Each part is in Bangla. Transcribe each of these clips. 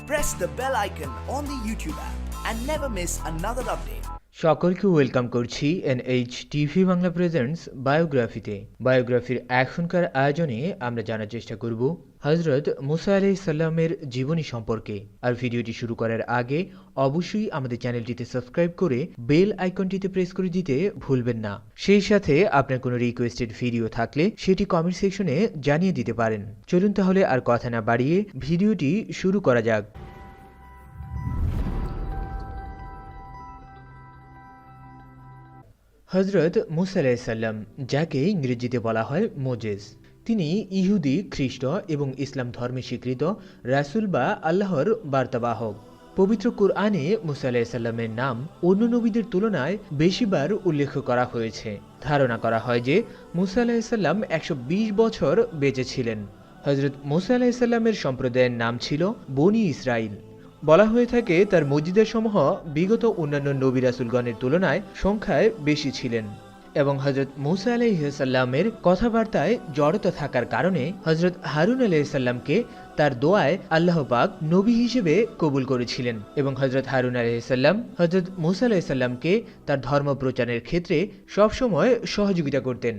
press the bell icon on the YouTube app and never miss another update. সকলকে ওয়েলকাম করছি এনএইচ টিভি বাংলা প্রেজেন্টস বায়োগ্রাফিতে। বায়োগ্রাফির এখনকার আয়োজনে আমরা জানার চেষ্টা করব হযরত মুসা আলাইহিস সালামের জীবনী সম্পর্কে। আর ভিডিওটি শুরু করার আগে অবশ্যই আমাদের চ্যানেলটিতে সাবস্ক্রাইব করে বেল আইকনটিতে প্রেস করে দিতে ভুলবেন না। সেই সাথে আপনার কোনো রিকোয়েস্টেড ভিডিও থাকলে সেটি কমেন্ট সেকশনে জানিয়ে দিতে পারেন। চলুন তাহলে আর কথা না বাড়িয়ে ভিডিওটি শুরু করা যাক। হযরত মুসা আলাইহিস সালাম, যাকে ইংরেজিতে বলা হয় মোজেস, তিনি ইহুদি, খ্রিস্ট এবং ইসলাম ধর্মে স্বীকৃত রাসূল বা আল্লাহর বার্তাবাহক। পবিত্র কুরআনে মুসা আলাইহিস সালামের নাম অন্য নবীদের তুলনায় বেশিবার উল্লেখ করা হয়েছে। ধারণা করা হয় যে মুসা আলাইহিস সালাম 120 বছর বেঁচে ছিলেন। হযরত মুসা আলাইহিস সালামের সম্প্রদায়ের নাম ছিল বনী ইসরাইল। বলা হয়ে থাকে তার মুজিজাসমূহ বিগত অন্যান্য নবী রাসূলগণের তুলনায় সংখ্যায় বেশি ছিলেন এবং হযরত মুসা আলাইহিস সালামের কথাবার্তায় জড়তা থাকার কারণে হযরত হারুন আলাইহিস সালামকে তার দোয়ায় আল্লাহ পাক নবী হিসেবে কবুল করেছিলেন এবং হযরত হারুন আলাইহিস সালাম হযরত মুসা আলাইহিস সালামকে তার ধর্ম প্রচারের ক্ষেত্রে সবসময় সহযোগিতা করতেন।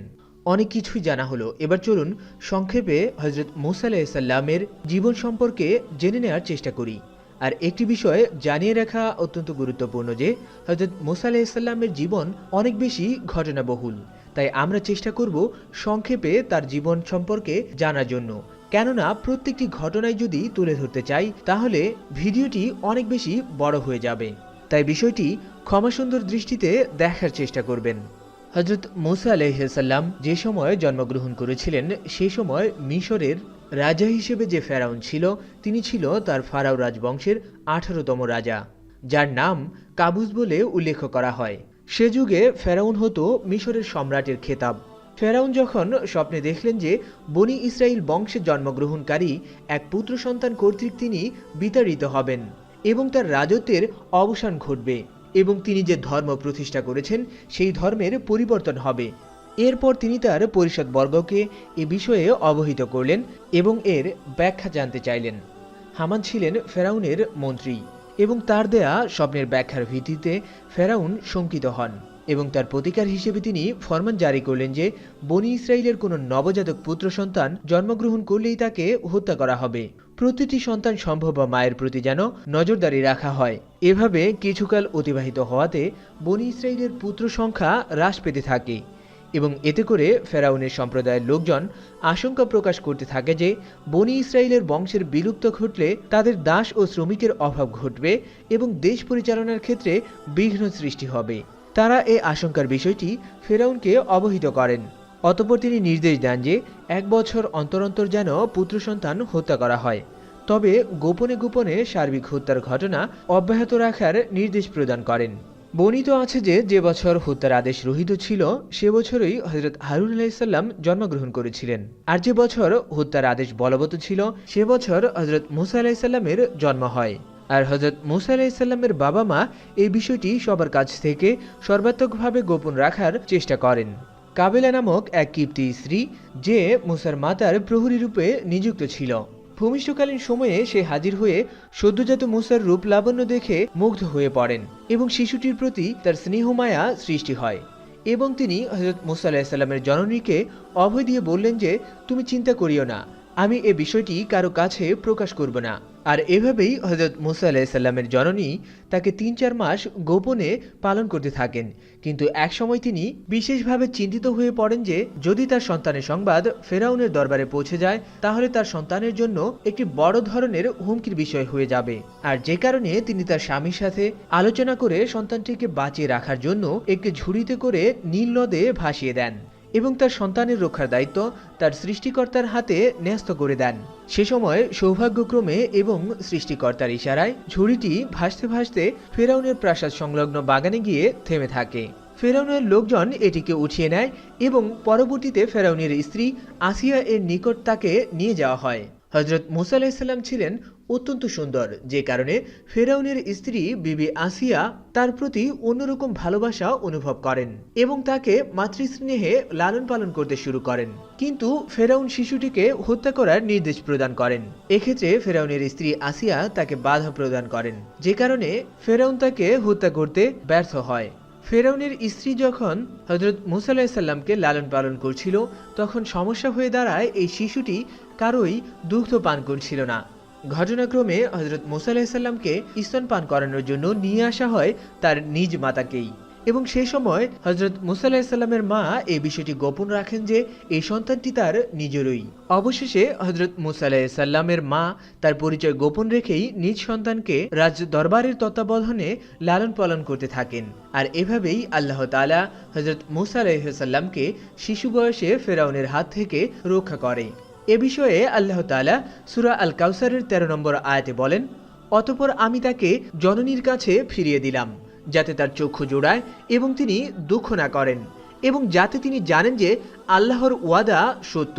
অনেক কিছুই জানা হলো, এবার চলুন সংক্ষেপে হযরত মুসা আলাইহিস সালামের জীবন সম্পর্কে জেনে নেওয়ার চেষ্টা করি। আর একটি বিষয় জানিয়ে রাখা অত্যন্ত গুরুত্বপূর্ণ যে হযরত মুসা আলাইহিস সালামের জীবন অনেক বেশি ঘটনাবহুল, তাই আমরা চেষ্টা করব সংক্ষেপে তার জীবন সম্পর্কে জানার জন্য। কেননা প্রত্যেকটি ঘটনায় যদি তুলে ধরতে চাই তাহলে ভিডিওটি অনেক বেশি বড় হয়ে যাবে, তাই বিষয়টি ক্ষমাসুন্দর দৃষ্টিতে দেখার চেষ্টা করবেন। হযরত মুসা আলাইহিস সালাম যে সময় জন্মগ্রহণ করেছিলেন সেই সময় মিশরের রাজা হিসেবে যে ফেরাউন ছিল তিনি ছিল তার ফারাও রাজবংশের 18তম রাজা, যার নাম কাবুস বলে উল্লেখ করা হয়। সে যুগে ফেরাউন হতো মিশরের সম্রাটের খেতাব। ফেরাউন যখন স্বপ্নে দেখলেন যে বনী ইসরাইল বংশে জন্মগ্রহণকারী এক পুত্র সন্তান কর্তৃক তিনি বিতাড়িত হবেন এবং তার রাজত্বের অবসান ঘটবে এবং তিনি যে ধর্ম প্রতিষ্ঠা করেছেন সেই ধর্মের পরিবর্তন হবে, এরপর তিনি তার পরিষদবর্গকে এ বিষয়ে অবহিত করলেন এবং এর ব্যাখ্যা জানতে চাইলেন। হামান ছিলেন ফেরাউনের মন্ত্রী এবং তার দেয়া স্বপ্নের ব্যাখ্যার ভিত্তিতে ফেরাউন শঙ্কিত হন এবং তার প্রতিকার হিসেবে তিনি ফরমান জারি করলেন যে বনী ইসরাইলের কোনো নবজাতক পুত্র সন্তান জন্মগ্রহণ করলেই তাকে হত্যা করা হবে। প্রতিটি সন্তান সম্ভব মায়ের প্রতি যেন নজরদারি রাখা হয়। এভাবে কিছুকাল অতিবাহিত হওয়াতে বনী ইসরাইলের পুত্র সংখ্যা হ্রাস পেতে থাকে এবং এতে করে ফেরাউনের সম্প্রদায়ের লোকজন আশঙ্কা প্রকাশ করতে থাকে যে বনী ইসরাইলের বংশের বিলুপ্ত ঘটলে তাদের দাস ও শ্রমিকের অভাব ঘটবে এবং দেশ পরিচালনার ক্ষেত্রে বিঘ্ন সৃষ্টি হবে। তারা এই আশঙ্কার বিষয়টি ফেরাউনকে অবহিত করেন। অতঃপর তিনি নির্দেশ দেন যে 1 বছর অন্তর অন্তর যেন পুত্র সন্তান হত্যা করা হয়, তবে গোপনে গোপনে সার্বিক হত্যার ঘটনা অব্যাহত রাখার নির্দেশ প্রদান করেন। বর্ণিত আছে যে যে বছর হত্যার আদেশ রহিত ছিল সে বছরই হযরত হারুন আলাইহিস সালাম জন্মগ্রহণ করেছিলেন, আর যে বছর হত্যার আদেশ বলবৎ ছিল সে বছর হযরত মুসা আলাইহিস সালামের জন্ম হয়। আর হযরত মুসা আলাইহিস সালামের বাবা মা এই বিষয়টি সবার কাছ থেকে সর্বাত্মকভাবে গোপন রাখার চেষ্টা করেন। কাবেলা নামক এক কিপ্তি স্ত্রী যে মুসার মাতার প্রহরী রূপে নিযুক্ত ছিল, ভূমিষ্ঠকালীন সময়ে সে হাজির হয়ে সদ্যজাত মুসার রূপ লাবণ্য দেখে মুগ্ধ হয়ে পড়েন এবং শিশুটির প্রতি তার স্নেহমায়া সৃষ্টি হয় এবং তিনি হযরত মুসা আলাইহিস সালামের জননীকে অভয় দিয়ে বললেন যে তুমি চিন্তা করিও না, আমি এ বিষয়টি কারো কাছে প্রকাশ করব না। আর এভাবেই হযরত মুসা আলাইহিস সালামের জননী তাকে 3-4 মাস গোপনে পালন করতে থাকেন, কিন্তু এক সময় তিনি বিশেষভাবে চিন্তিত হয়ে পড়েন যে যদি তার সন্তানের সংবাদ ফেরাউনের দরবারে পৌঁছে যায় তাহলে তার সন্তানের জন্য একটি বড় ধরনের হুমকির বিষয় হয়ে যাবে, আর যে কারণে তিনি তার স্বামীর সাথে আলোচনা করে সন্তানটিকে বাঁচিয়ে রাখার জন্য একটি ঝুড়িতে করে নীল নদে ভাসিয়ে দেন এবং তার সন্তানের রক্ষার দায়িত্ব তার সৃষ্টিকর্তার হাতে ন্যস্ত করে দেন। সে সময় সৌভাগ্যক্রমে এবং সৃষ্টিকর্তার ইশারায় ঝুড়িটি ভাসতে ভাসতে ফেরাউনের প্রাসাদ সংলগ্ন বাগানে গিয়ে থেমে থাকে। ফেরাউনের লোকজন এটিকে উঠিয়ে নেয় এবং পরবর্তীতে ফেরাউনের স্ত্রী আসিয়া এর নিকট তাকে নিয়ে যাওয়া হয়। হযরত মুসা আলাইহিস সালাম ছিলেন অত্যন্ত সুন্দর, যে কারণে ফেরাউনের স্ত্রী বিবি আসিয়া তার প্রতি অন্যরকম ভালোবাসা অনুভব করেন এবং তাকে মাতৃস্নেহে লালন পালন করতে শুরু করেন। কিন্তু ফেরাউন শিশুটিকে হত্যা করার নির্দেশ প্রদান করেন। এক্ষেত্রে ফেরাউনের স্ত্রী আসিয়া তাকে বাধা প্রদান করেন, যে কারণে ফেরাউন তাকে হত্যা করতে ব্যর্থ হয়। ফেরাউনের স্ত্রী যখন হযরত মুসা আলাইহিস সালামকে লালন পালন করছিল, তখন সমস্যা হয়ে দাঁড়ায় এই শিশুটি কারোই দুগ্ধ পান করছিল না। ঘটনাক্রমে হযরত মুসা আলাইহিস সালামকে স্তন পান করানোর জন্য নিয়ে আসা হয় তার নিজ মাতাকেই, এবং সেই সময় হযরত মুসা আলাইহিস সালামের মা এই বিষয়টি গোপন রাখেন যে এই সন্তানটি তার নিজেরই। অবশেষে হযরত মুসা আলাইহিস সালামের মা তার পরিচয় গোপন রেখেই নিজ সন্তানকে রাজ দরবারের তত্ত্বাবধানে লালন পালন করতে থাকেন। আর এভাবেই আল্লাহ তাআলা হযরত মুসা আলাইহিস সালামকে শিশু বয়সে ফেরাউনের হাত থেকে রক্ষা করে। এ বিষয়ে আল্লাহ তাআলা সূরা আল কাউসারের 13 নম্বর আয়াতে বলেন, অতঃপর আমি তাকে জননীর কাছে ফিরিয়ে দিলাম, যাতে তার চক্ষু জোড়ায় এবং তিনি দুঃখ না করেন, এবং যাতে তিনি জানেন যে আল্লাহর ওয়াদা সত্য,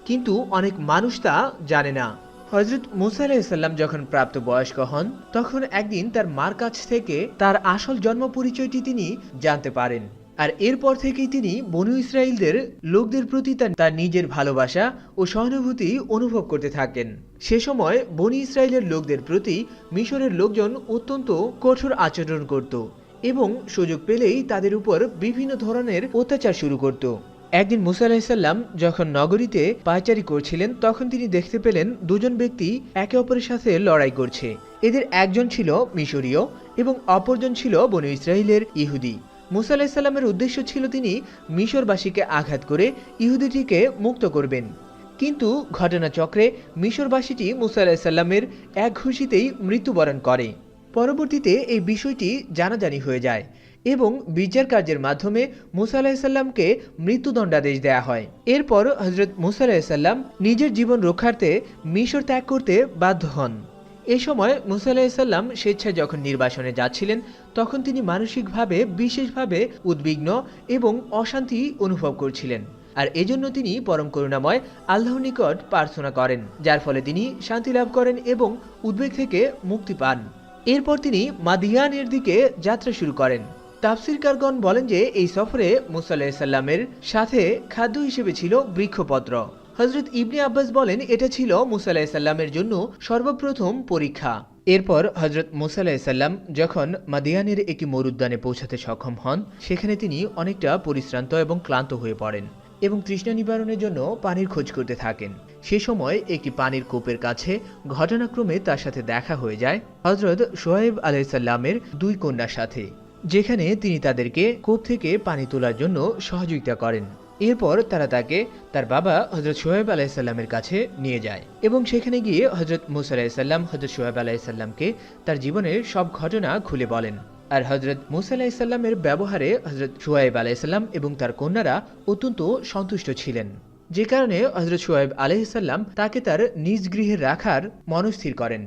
কিন্তু অনেক মানুষ তা জানে না। হযরত মুসা আলাইহিস সালাম যখন প্রাপ্ত বয়স্ক হন, তখন একদিন তার মার কাছ থেকে তার আসল জন্ম পরিচয়টি তিনি জানতে পারেন। আর এরপর থেকেই তিনি বনু ইসরাইলদের লোকদের প্রতি তার নিজের ভালোবাসা ও সহানুভূতি অনুভব করতে থাকেন। সে সময় বনি ইসরাইলের লোকদের প্রতি মিশরের লোকজন অত্যন্ত কঠোর আচরণ করত এবং সুযোগ পেলেই তাদের উপর বিভিন্ন ধরনের অত্যাচার শুরু করত। একদিন মুসা আলাইহিস সালাম যখন নগরীতে পায়চারি করছিলেন, তখন তিনি দেখতে পেলেন দুজন ব্যক্তি একে অপরের সাথে লড়াই করছে। এদের একজন ছিল মিশরীয় এবং অপরজন ছিল বনু ইসরাইলের ইহুদি। মুসা আলাইহিস সালামের উদ্দেশ্য ছিল তিনি মিশরবাসীকে আঘাত করে ইহুদিটিকে মুক্ত করবেন, কিন্তু ঘটনাচক্রে মিশরবাসীটি মুসা আলাইহিস সালামের এক ঘুষিতেই মৃত্যুবরণ করে। পরবর্তীতে এই বিষয়টি জানাজানি হয়ে যায় এবং বিচার কার্যের মাধ্যমে মুসা আলাইহিস সালামকে মৃত্যুদণ্ডাদেশ দেয়া হয়। এরপর হযরত মুসা আলাইহিস সালাম নিজের জীবন রক্ষার্থে মিশর ত্যাগ করতে বাধ্য হন। এ সময় মুসা আলাইহিস সালাম স্বেচ্ছায় যখন নির্বাসনে যাচ্ছিলেন, তখন তিনি মানসিকভাবে বিশেষভাবে উদ্বিগ্ন এবং অশান্তি অনুভব করছিলেন। আর এজন্য তিনি পরম করুণাময় আল্লাহর নিকট প্রার্থনা করেন, যার ফলে তিনি শান্তি লাভ করেন এবং উদ্বেগ থেকে মুক্তি পান। এরপর তিনি মাদিয়ানের দিকে যাত্রা শুরু করেন। তাফসীরকারগণ বলেন যে এই সফরে মুসা আলাইহিস সালামের সাথে খাদ্য হিসেবে ছিল বৃক্ষপত্র। হযরত ইবনে আব্বাস বলেন এটা ছিল মুসা আলাইহিস সালামের জন্য সর্বপ্রথম পরীক্ষা। এরপর হযরত মুসা আলাইহিস সালাম যখন মাদিয়ানের একটি মরুদ্যানে পৌঁছাতে সক্ষম হন, সেখানে তিনি অনেকটা পরিশ্রান্ত এবং ক্লান্ত হয়ে পড়েন এবং তৃষ্ণা নিবারণের জন্য পানির খোঁজ করতে থাকেন। সে সময় একটি পানির কূপের কাছে ঘটনাক্রমে তার সাথে দেখা হয়ে যায় হযরত শুআয়ব আলাইহিস সালামের দুই কন্যার সাথে, যেখানে তিনি তাদেরকে কূপ থেকে পানি তোলার জন্য সহযোগিতা করেন। এরপর তারা তাকে তার বাবা হযরত শুআয়ব আলাইহিস সালামের কাছে নিয়ে যায় এবং সেখানে গিয়ে হযরত মুসা আলাইহিস সালাম হযরত শুআয়ব আলাইহিস সালামকে তার জীবনের সব ঘটনা খুলে বলেন। আর হযরত মুসা আলাইহিস সালামের ব্যবহারে হযরত শুআয়ব আলাইহিস সালাম এবং তার কন্যারা অত্যন্ত সন্তুষ্ট ছিলেন, যে কারণে হযরত শুআয়ব আলাইহিস সালাম তাকে তার নিজ গৃহে রাখার মনস্থির করেন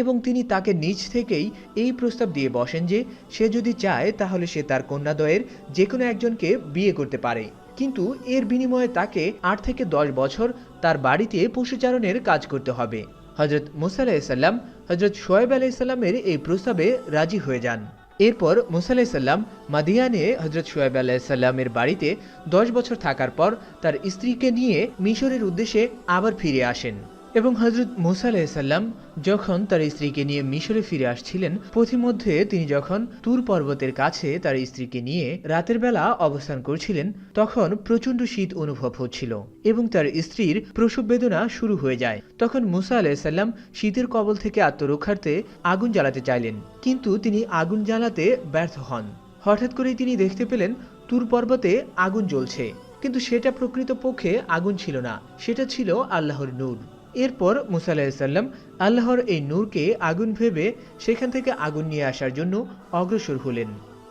এবং তিনি তাকে নিজ থেকেই এই প্রস্তাব দিয়ে বসেন যে সে যদি চায় তাহলে সে তার কন্যাদ্বয়ের যে কোনো একজনকে বিয়ে করতে পারে, কিন্তু এর বিনিময়ে তাকে 8 থেকে 10 বছর তার বাড়িতে পশুচারণের কাজ করতে হবে। হযরত মুসা আলাইহিস সালাম হযরত শুআয়ব আলাইহিস সালামের এই প্রস্তাবে রাজি হয়ে যান। এরপর মুসা আলাইহিস সালাম মাদিয়ানে হযরত শুআয়ব আলাইহিস সালামের বাড়িতে 10 বছর থাকার পর তার স্ত্রীকে নিয়ে মিশরের উদ্দেশ্যে আবার ফিরে আসেন এবং হযরত মুসা আলাইহিস সালাম যখন তার স্ত্রীকে নিয়ে মিশরে ফিরে আসছিলেন, পথিমধ্যে তিনি যখন তুর পর্বতের কাছে তার স্ত্রীকে নিয়ে রাতের বেলা অবস্থান করছিলেন, তখন প্রচণ্ড শীত অনুভব হচ্ছিল এবং তার স্ত্রীর প্রসব বেদনা শুরু হয়ে যায়। তখন মুসা আলাইহিস সালাম শীতের কবল থেকে আত্মরক্ষার্থে আগুন জ্বালাতে চাইলেন, কিন্তু তিনি আগুন জ্বালাতে ব্যর্থ হন। হঠাৎ করেই তিনি দেখতে পেলেন তুর পর্বতে আগুন জ্বলছে, কিন্তু সেটা প্রকৃতপক্ষে আগুন ছিল না, সেটা ছিল আল্লাহর নূর। এরপর মুসা আলাইহিস সালাম আল্লাহর এই নূরকে আগুন ভেবে সেখান থেকে আগুন নিয়ে আসার জন্য অগ্রসর হলেন।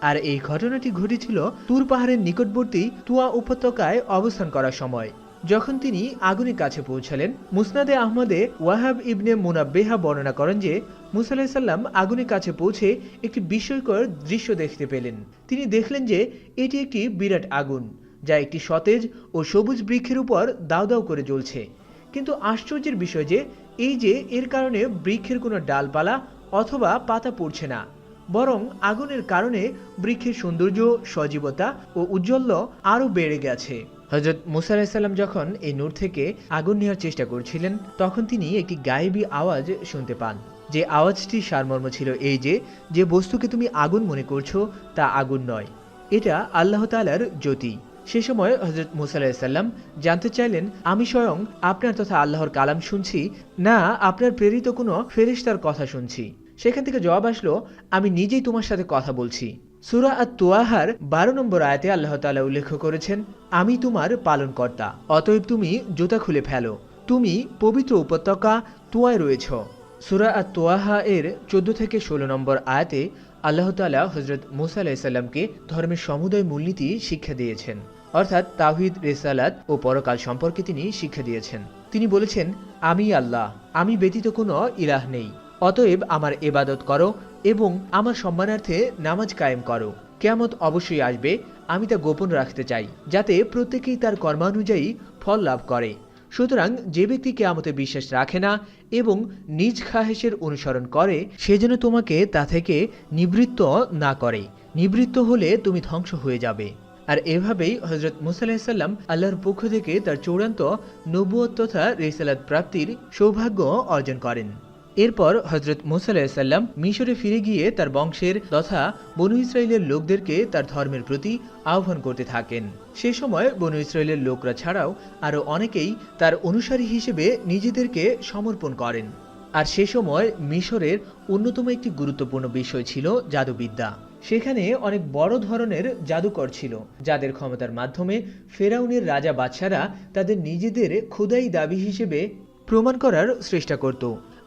আর এই ঘটনাটি ঘটেছিল তুর পাহাড়ের নিকটবর্তী তুয়া উপত্যকায় অবস্থান করার সময়। যখন তিনি আগুনের কাছে পৌঁছালেন, মুসনাদে আহমদে ওয়াহাব ইবনে মুনাব্বেহা বর্ণনা করেন যে মুসা আলাইহিস সালাম আগুনের কাছে পৌঁছে একটি বিস্ময়কর দৃশ্য দেখতে পেলেন। তিনি দেখলেন যে এটি একটি বিরাট আগুন, যা একটি সতেজ ও সবুজ বৃক্ষের উপর দাউ দাউ করে জ্বলছে। কিন্তু আশ্চর্যের বিষয় যে এই যে এর কারণে বৃক্ষের কোনো ডালপালা অথবা পাতা পড়ছে না, বরং আগুনের কারণে বৃক্ষের সৌন্দর্য, সজীবতা ও উজ্জ্বল্য আরও বেড়ে গেছে। হযরত মুসা আলাইহিস সালাম যখন এই নূর থেকে আগুন নেওয়ার চেষ্টা করছিলেন, তখন তিনি একটি গায়েবী আওয়াজ শুনতে পান। যে আওয়াজটির সারমর্ম ছিল এই যে বস্তুকে তুমি আগুন মনে করছো তা আগুন নয়, এটা আল্লাহ তাআলার জ্যোতি। সে সময় হযরত মুসা আলাইহিস সালাম জানতে চাইলেন, আমি স্বয়ং আপনার তথা আল্লাহর কালাম শুনছি, না আপনার প্রেরিত কোনো ফেরেশতার কথা শুনছি? সেখান থেকে জবাব আসলো, আমি নিজেই তোমার সাথে কথা বলছি। সূরা আত-তাহার 12 নম্বর আয়াতে আল্লাহ তাআলা উল্লেখ করেছেন, আমি তোমার পালনকর্তা, অতএব তুমি জুতা খুলে ফেলো, তুমি পবিত্র উপত্যকা তুয়ায় রয়েছ। সূরা আত-তাহা এর 14 থেকে 16 নম্বর আয়াতে আল্লাহ তাআলা হযরত মুসা আলাইহিস সালামকে ধর্মের সমুদয় মূলনীতি শিক্ষা দিয়েছেন, অর্থাৎ তাওহীদ, রিসালাত ও পরকাল সম্পর্কে তিনি শিক্ষা দিয়েছেন। তিনি বলেছেন, আমি আল্লাহ, আমি ব্যতীত কোনো ইলাহ নেই, অতএব আমার ইবাদত করো এবং আমার সম্মানার্থে নামাজ কায়েম করো। কিয়ামত অবশ্যই আসবে, আমি তা গোপন রাখতে চাই, যাতে প্রত্যেকেই তার কর্মানুযায়ী ফল লাভ করে। সুতরাং যে ব্যক্তি কিয়ামতে বিশ্বাস রাখে না এবং নিজ খাহেশের অনুসরণ করে, সে যেন তোমাকে তা থেকে নিবৃত্ত না করে, নিবৃত্ত হলে তুমি ধ্বংস হয়ে যাবে। আর এভাবেই হযরত মুসা আলাইহিস সালাম আল্লাহর পক্ষ থেকে তার চূড়ান্ত নবুয়ত তথা রিসালাত প্রাপ্তির সৌভাগ্য অর্জন করেন। এরপর হযরত মুসা আলাইহিস সালাম মিশরে ফিরে গিয়ে তার বংশের তথা বনু ইসরাইলের লোকদেরকে তার ধর্মের প্রতি আহ্বান করতে থাকেন। সে সময় বনু ইসরাইলের লোকরা ছাড়াও আরও অনেকেই তার অনুসারী হিসেবে নিজেদেরকে সমর্পণ করেন। আর সে সময় মিশরের অন্যতম একটি গুরুত্বপূর্ণ বিষয় ছিল জাদুবিদ্যা। সেখানে অনেক বড় ধরনের জাদুকর ছিল, যাদের ক্ষমতার মাধ্যমে ফেরাউনের রাজা বাদশারা তাদের নিজেদের খোদাই দাবি হিসেবে প্রমাণ করার চেষ্টা করত।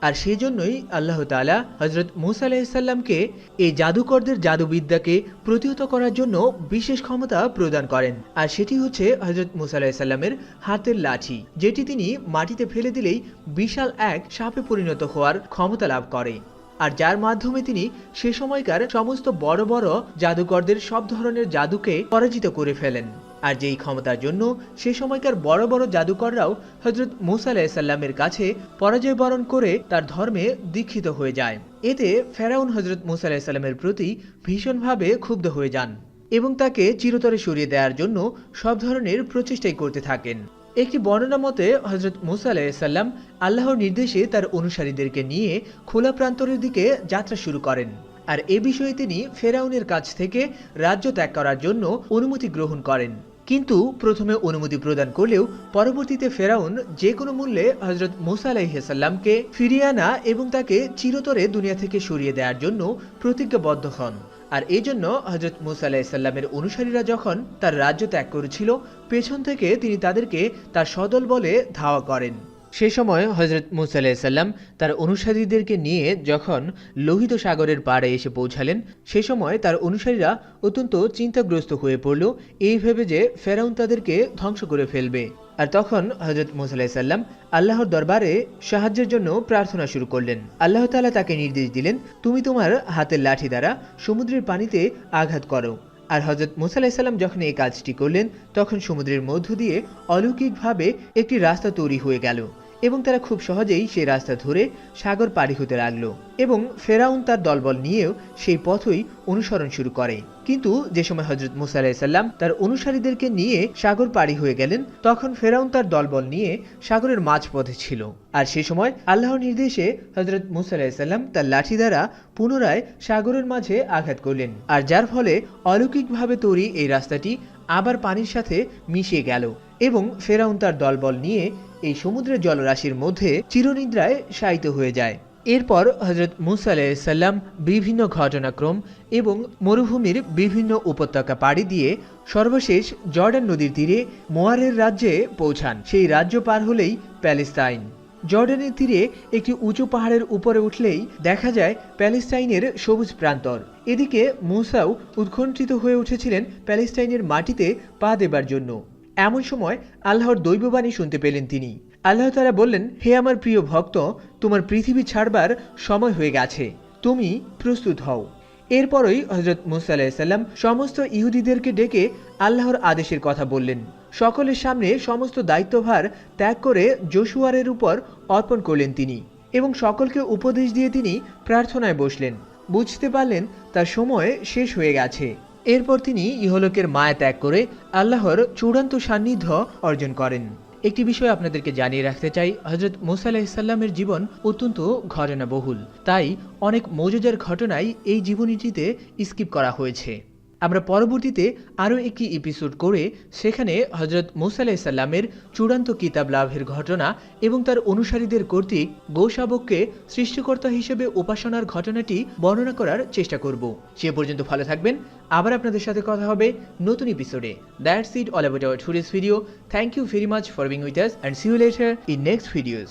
আর সেই জন্যই আল্লাহ তাআলা হযরত মুসা আলাইহিস সালামকে এই জাদুকরদের জাদুবিদ্যাকে প্রতিহত করার জন্য বিশেষ ক্ষমতা প্রদান করেন। আর সেটি হচ্ছে হযরত মুসা আলাইহিস সালামের হাতের লাঠি, যেটি তিনি মাটিতে ফেলে দিলেই বিশাল এক সাপে পরিণত হওয়ার ক্ষমতা লাভ করে। আর যার মাধ্যমে তিনি সে সময়কার সমস্ত বড় বড় জাদুকরদের সব ধরনের জাদুকে পরাজিত করে ফেলেন। আর যেই ক্ষমতার জন্য সে সময়কার বড় বড় জাদুকররাও হযরত মুসা আলাইহিস সালামের কাছে পরাজয় বরণ করে তার ধর্মে দীক্ষিত হয়ে যায়। এতে ফেরাউন হযরত মুসা আলাইহিস সালামের প্রতি ভীষণভাবে ক্ষুব্ধ হয়ে যান এবং তাকে চিরতরে সরিয়ে দেওয়ার জন্য সব ধরনের প্রচেষ্টাই করতে থাকেন। একটি বর্ণনা মতে হযরত মুসা আলাইহিস সালাম আল্লাহর নির্দেশে তার অনুসারীদেরকে নিয়ে খোলা প্রান্তরের দিকে যাত্রা শুরু করেন। আর এ বিষয়ে তিনি ফেরাউনের কাছ থেকে রাজ্য ত্যাগ করার জন্য অনুমতি গ্রহণ করেন। কিন্তু প্রথমে অনুমতি প্রদান করলেও পরবর্তীতে ফেরাউন যে কোনো মূল্যে হযরত মুসা আলাইহিস সালামকে ফিরিয়ে আনা এবং তাকে চিরতরে দুনিয়া থেকে সরিয়ে দেওয়ার জন্য প্রতিজ্ঞাবদ্ধ হন। আর এই জন্য হযরত মুসা আলাইহিস সালামের অনুসারীরা যখন তার রাজ্য ত্যাগ করেছিল, পেছন থেকে তিনি তাদেরকে তার সদল বলে ধাওয়া করেন। সে সময় হযরত মুসা আলাইহিস সালাম তার অনুসারীদেরকে নিয়ে যখন লোহিত সাগরের পাড়ে এসে পৌঁছালেন, সে সময় তার অনুসারীরা অত্যন্ত চিন্তাগ্রস্ত হয়ে পড়ল, এই ভেবে যে ফেরাউন তাদেরকে ধ্বংস করে ফেলবে। আর তখন হযরত মুসা আলাইহিস সালাম আল্লাহর দরবারে সাহায্যের জন্য প্রার্থনা শুরু করলেন। আল্লাহ তাআলা তাকে নির্দেশ দিলেন, তুমি তোমার হাতের লাঠি দ্বারা সমুদ্রের পানিতে আঘাত করো। আর হযরত মুসা আলাইহিস সালাম যখন এই কাজটি করলেন, তখন সমুদ্রের মধ্য দিয়ে অলৌকিকভাবে একটি রাস্তা তৈরি হয়ে গেল এবং তারা খুব সহজেই সেই রাস্তা ধরে সাগর পাড়ি হতে লাগলো এবং ফেরাউন তার দলবল নিয়েও সেই পথই অনুসরণ শুরু করে। কিন্তু যে সময় হযরত মুসা আলাইহিস সালাম তার অনুসারীদেরকে নিয়ে সাগর পাড়ি হয়ে গেলেন, তখন ফেরাউন তার দলবল নিয়ে সাগরের মাঝপথে ছিল। আর সেই সময় আল্লাহর নির্দেশে হযরত মুসা আলাইহিস সালাম তার লাঠি দ্বারা পুনরায় সাগরের মাঝে আঘাত করলেন, আর যার ফলে অলৌকিকভাবে তৈরি এই রাস্তাটি আবার পানির সাথে মিশিয়ে গেল এবং ফেরাউন তার দলবল নিয়ে এই সমুদ্রের জলরাশির মধ্যে চিরনিদ্রায় শায়িত হয়ে যায়। এরপর হযরত মুসা আলাইহিস সালাম বিভিন্ন ঘটনাক্রম এবং মরুভূমির বিভিন্ন উপত্যকা পাড়ি দিয়ে সর্বশেষ জর্ডান নদীর তীরে মোয়ারের রাজ্যে পৌঁছান। সেই রাজ্য পার হলেই প্যালেস্তাইন। জর্ডানের তীরে একটি উঁচু পাহাড়ের উপরে উঠলেই দেখা যায় প্যালেস্তাইনের সবুজ প্রান্তর। এদিকে মুসাও উৎকণ্ঠিত হয়ে উঠেছিলেন প্যালেস্তাইনের মাটিতে পা দেবার জন্য। এমন সময় আল্লাহর দৈববাণী শুনতে পেলেন তিনি। আল্লাহ তাআলা বললেন, হে আমার প্রিয় ভক্ত, তোমার পৃথিবী ছাড়বার সময় হয়ে গেছে, তুমি প্রস্তুত হও। এরপরই হযরত মুসা আলাইহিস সালাম সমস্ত ইহুদিদেরকে ডেকে আল্লাহর আদেশের কথা বললেন। সকলের সামনে সমস্ত দায়িত্বভার ত্যাগ করে যোশুয়ারের উপর অর্পণ করলেন তিনি এবং সকলকে উপদেশ দিয়ে তিনি প্রার্থনায় বসলেন। বুঝতে পারলেন তার সময় শেষ হয়ে গেছে। এরপর তিনি ইহলোকের মায়া ত্যাগ করে আল্লাহর চূড়ান্ত সান্নিধ্য অর্জন করেন। একটি বিষয় আপনাদেরকে জানিয়ে রাখতে চাই, হযরত মুসা আলাইহিসসালামের জীবন অত্যন্ত ঘটনাবহুল, তাই অনেক মজাদার ঘটনাই এই জীবনীটিতে স্কিপ করা হয়েছে। আমরা পরবর্তীতে আরও একটি এপিসোড করে সেখানে হযরত মুসা আলাইহিসসালামের চূড়ান্ত কিতাব লাভের ঘটনা এবং তার অনুসারীদের কর্তৃক গোশাবককে সৃষ্টিকর্তা হিসেবে উপাসনার ঘটনাটি বর্ণনা করার চেষ্টা করব। সে পর্যন্ত ভালো থাকবেন। আবার আপনাদের সাথে কথা হবে নতুন এপিসোডে। That's it all about our today's video. Thank you very much for being with us and see you later in next videos.